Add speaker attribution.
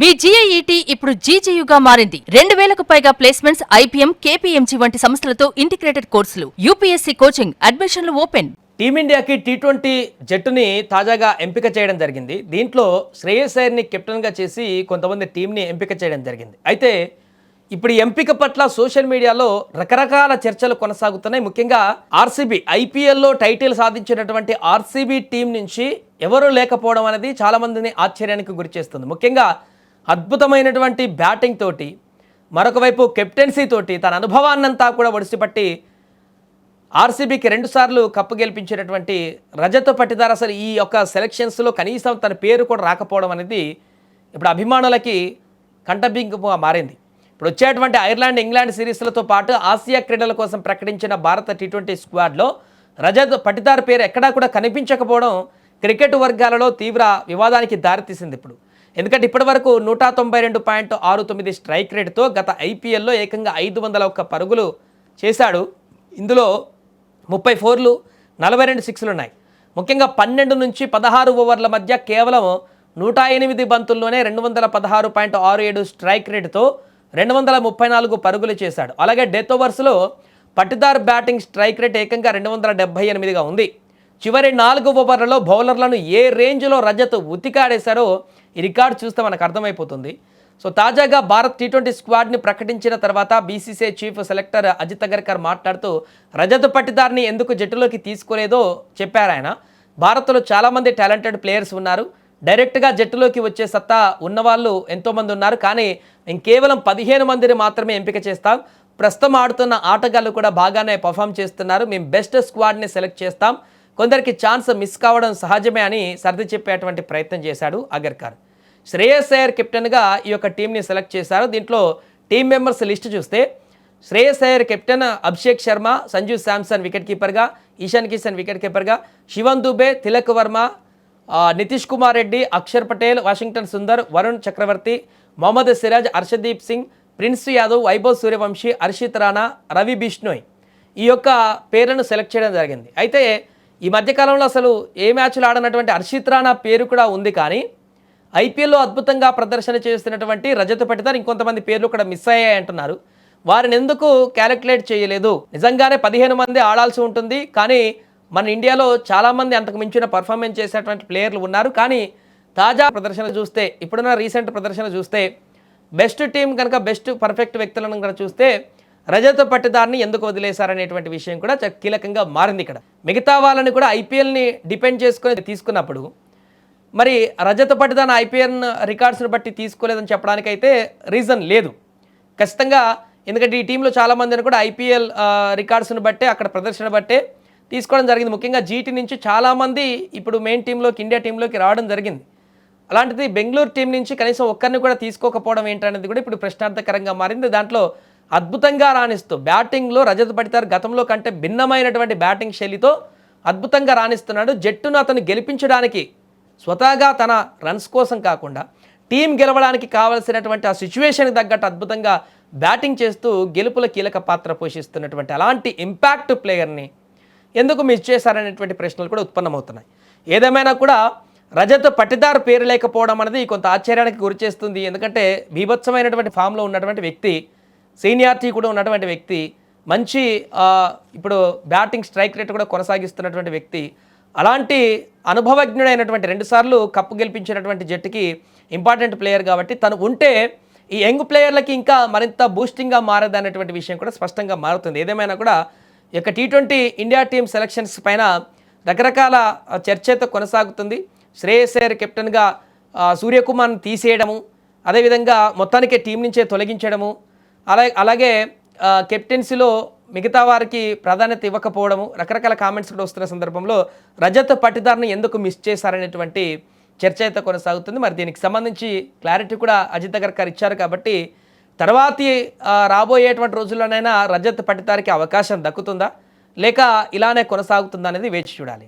Speaker 1: మీ జీఐఈటీ ఇప్పుడు జీజేయుగా మారింది. 2000కు పైగా ప్లేస్మెంట్స్, ఐపీఎం, కేపీఎంజీ వంటి సంస్థలతో ఇంటిగ్రేటెడ్ కోర్సులు. యూపీఎస్సీ కోచింగ్, అడ్మిషన్లు ఓపెన్.
Speaker 2: టీమిండియాకి టీ20 జట్టుని తాజాగా ఎంపిక చేయడం జరిగింది. దీంట్లో శ్రేయస్ అయ్యర్ని కెప్టెన్గా చేసి కొంతమంది టీంని ఎంపిక చేయడం జరిగింది. అయితే ఇప్పుడు ఎంపిక పట్ల సోషల్ మీడియాలో రకరకాల చర్చలు కొనసాగుతున్నాయి. ముఖ్యంగా ఆర్సీబీ ఐపీఎల్లో టైటిల్ సాధించినటువంటి ఆర్సీబీ టీం నుంచి ఎవరూ లేకపోవడం అనేది చాలా మందిని ఆశ్చర్యానికి గురిచేస్తుంది. ముఖ్యంగా అద్భుతమైనటువంటి బ్యాటింగ్ తోటి, మరొక వైపు కెప్టెన్సీ తోటి తన అనుభవాన్నంతా కూడా ఒడిసిపట్టి ఆర్సీబీకి 2 సార్లు కప్పు గెలిపించినటువంటి రజత్ పటిదార్ అసలు ఈ యొక్క సెలక్షన్స్లో కనీసం తన పేరు కూడా రాకపోవడం అనేది ఇప్పుడు అభిమానులకి కంటబింపుగా మారింది. ఇప్పుడు వచ్చేటువంటి ఐర్లాండ్, ఇంగ్లాండ్ సిరీస్లతో పాటు ఆసియా క్రీడల కోసం ప్రకటించిన భారత టీ20 స్క్వాడ్లో రజత్ పటిదార్ పేరు ఎక్కడా కూడా కనిపించకపోవడం క్రికెట్ వర్గాలలో తీవ్ర వివాదానికి దారితీసింది. ఎందుకంటే ఇప్పటివరకు 192.69 స్ట్రైక్ రేట్తో గత ఐపీఎల్లో ఏకంగా 501 పరుగులు చేశాడు. ఇందులో 30 4లు, 42 6లు ఉన్నాయి. ముఖ్యంగా 12 నుంచి 16 ఓవర్ల మధ్య కేవలం 108 బంతుల్లోనే 216.67 స్ట్రైక్ రేటుతో 234 పరుగులు చేశాడు. అలాగే డెత్ ఓవర్స్లో పటిదార్ బ్యాటింగ్ స్ట్రైక్ రేట్ ఏకంగా 278గా ఉంది. చివరి 4 ఓవర్లలో బౌలర్లను ఏ రేంజ్లో రజత్ ఉతికాడేశారో ఈ రికార్డు చూస్తే మనకు అర్థమైపోతుంది. సో తాజాగా భారత్ టీ20 స్క్వాడ్ని ప్రకటించిన తర్వాత BCCI chief selector Ajit Agarkar మాట్లాడుతూ రజత్ పటిదార్ని ఎందుకు జట్టులోకి తీసుకోలేదో చెప్పారు ఆయన. భారత్లో చాలామంది టాలెంటెడ్ ప్లేయర్స్ ఉన్నారు, డైరెక్ట్గా జట్టులోకి వచ్చే సత్తా ఉన్నవాళ్ళు ఎంతోమంది ఉన్నారు, కానీ మేము కేవలం 15 మందిని మాత్రమే ఎంపిక చేస్తాం. ప్రస్తుతం ఆడుతున్న ఆటగాళ్ళు కూడా బాగానే పర్ఫామ్ చేస్తున్నారు, మేము బెస్ట్ స్క్వాడ్ని సెలెక్ట్ చేస్తాం, కొందరికి ఛాన్స్ మిస్ కావడం సహజమే అని సర్ది చెప్పేటువంటి ప్రయత్నం చేశాడు అగర్కర్. శ్రేయస్ అయ్యర్ కెప్టెన్గా ఈ యొక్క టీంని సెలెక్ట్ చేశారు. దీంట్లో టీం మెంబర్స్ లిస్ట్ చూస్తే శ్రేయస్ అయ్యర్ కెప్టెన్, అభిషేక్ శర్మ, సంజు శాంసన్ వికెట్ కీపర్గా, ఈశాన్ కిషన్ వికెట్ కీపర్గా, శివన్ దుబే, తిలక్ వర్మ, నితీష్ కుమార్ రెడ్డి, అక్షర్ పటేల్, వాషింగ్టన్ సుందర్, వరుణ్ చక్రవర్తి, మొహమ్మద్ సిరాజ్, హర్షదీప్ సింగ్, ప్రిన్స్ యాదవ్, వైభవ్ సూర్యవంశీ, హర్షిత్ రాణా, రవి బిష్ణోయ్ ఈ యొక్క పేర్లను సెలెక్ట్ చేయడం జరిగింది. అయితే ఈ మధ్యకాలంలో అసలు ఏ మ్యాచ్లు ఆడనటువంటి హర్షిత్ రాణా పేరు కూడా ఉంది, కానీ ఐపీఎల్లో అద్భుతంగా ప్రదర్శన చేస్తున్నటువంటి రజత్ పటిదార్ ఇంకొంతమంది పేర్లు కూడా మిస్ అయ్యాయి అంటున్నారు. వారిని ఎందుకు క్యాలిక్యులేట్ చేయలేదు? నిజంగానే 15 మంది ఆడాల్సి ఉంటుంది, కానీ మన ఇండియాలో చాలామంది అంతకు మించిన పర్ఫార్మెన్స్ చేసేటువంటి ప్లేయర్లు ఉన్నారు. కానీ తాజా ప్రదర్శన చూస్తే, ఇప్పుడున్న రీసెంట్ ప్రదర్శన చూస్తే, బెస్ట్ టీం కనుక బెస్ట్ పర్ఫెక్ట్ వ్యక్తులను కనుక చూస్తే రజత్ పటిదార్ని ఎందుకు వదిలేశారనేటువంటి విషయం కూడా కీలకంగా మారింది. ఇక్కడ మిగతా వాళ్ళని కూడా ఐపీఎల్ని డిపెండ్ చేసుకొని తీసుకున్నప్పుడు మరి రజత్ పటిదార్ ఐపీఎల్ రికార్డ్స్ని బట్టి తీసుకోలేదని చెప్పడానికైతే రీజన్ లేదు ఖచ్చితంగా. ఎందుకంటే ఈ టీంలో చాలామందిని కూడా ఐపీఎల్ రికార్డ్స్ని బట్టే, అక్కడ ప్రదర్శన బట్టే తీసుకోవడం జరిగింది. ముఖ్యంగా జీటీ నుంచి చాలామంది ఇప్పుడు మెయిన్ టీంలోకి, ఇండియా టీంలోకి రావడం జరిగింది. అలాంటిది బెంగళూరు టీం నుంచి కనీసం ఒక్కరిని కూడా తీసుకోకపోవడం ఏంటనేది కూడా ఇప్పుడు ప్రశ్నార్థకరంగా మారింది. దాంట్లో అద్భుతంగా రాణిస్తూ బ్యాటింగ్లో రజత్ పటిదార్ గతంలో కంటే భిన్నమైనటువంటి బ్యాటింగ్ శైలితో అద్భుతంగా రాణిస్తున్నాడు. జట్టును అతను గెలిపించడానికి స్వతహాగా తన రన్స్ కోసం కాకుండా టీం గెలవడానికి కావాల్సినటువంటి ఆ సిచ్యువేషన్కి తగ్గట్టు అద్భుతంగా బ్యాటింగ్ చేస్తూ గెలుపుల కీలక పాత్ర పోషిస్తున్నటువంటి అలాంటి ఇంపాక్ట్ ప్లేయర్ని ఎందుకు మిస్ చేశారనేటువంటి ప్రశ్నలు కూడా ఉత్పన్నమవుతున్నాయి. ఏదేమైనా కూడా రజత్ పటిదార్ పేరు లేకపోవడం అనేది కొంత ఆశ్చర్యానికి గురిచేస్తుంది. ఎందుకంటే బీభత్సమైనటువంటి ఫామ్లో ఉన్నటువంటి వ్యక్తి, సీనియారిటీ కూడా ఉన్నటువంటి వ్యక్తి, మంచి ఇప్పుడు బ్యాటింగ్ స్ట్రైక్ రేట్ కూడా కొనసాగిస్తున్నటువంటి వ్యక్తి, అలాంటి అనుభవజ్ఞుడైనటువంటి 2 సార్లు కప్పు గెలిపించినటువంటి జట్టుకి ఇంపార్టెంట్ ప్లేయర్ కాబట్టి తను ఉంటే ఈ యంగ్ ప్లేయర్లకి ఇంకా మరింత బూస్టింగ్గా మారదనేటువంటి విషయం కూడా స్పష్టంగా మారుతుంది. ఏదేమైనా కూడా ఈ యొక్క టీ20 ఇండియా టీం సెలక్షన్స్ పైన రకరకాల చర్చ అయితే కొనసాగుతుంది. శ్రేయస్ అయ్యర్ కెప్టెన్గా సూర్యకుమార్ని తీసేయడము, అదేవిధంగా మొత్తానికే టీం నుంచే తొలగించడము, అలాగే కెప్టెన్సీలో మిగతా వారికి ప్రాధాన్యత ఇవ్వకపోవడము, రకరకాల కామెంట్స్ కూడా వస్తున్న సందర్భంలో రజత్ పటిదార్ని ఎందుకు మిస్ చేశారనేటువంటి చర్చ అయితే కొనసాగుతుంది. మరి దీనికి సంబంధించి క్లారిటీ కూడా అజిత్ అగర్కర్ ఇచ్చారు కాబట్టి తర్వాతి రాబోయేటువంటి రోజుల్లోనైనా రజత్ పటిదార్కి అవకాశం దక్కుతుందా లేక ఇలానే కొనసాగుతుందా అనేది వేచి చూడాలి.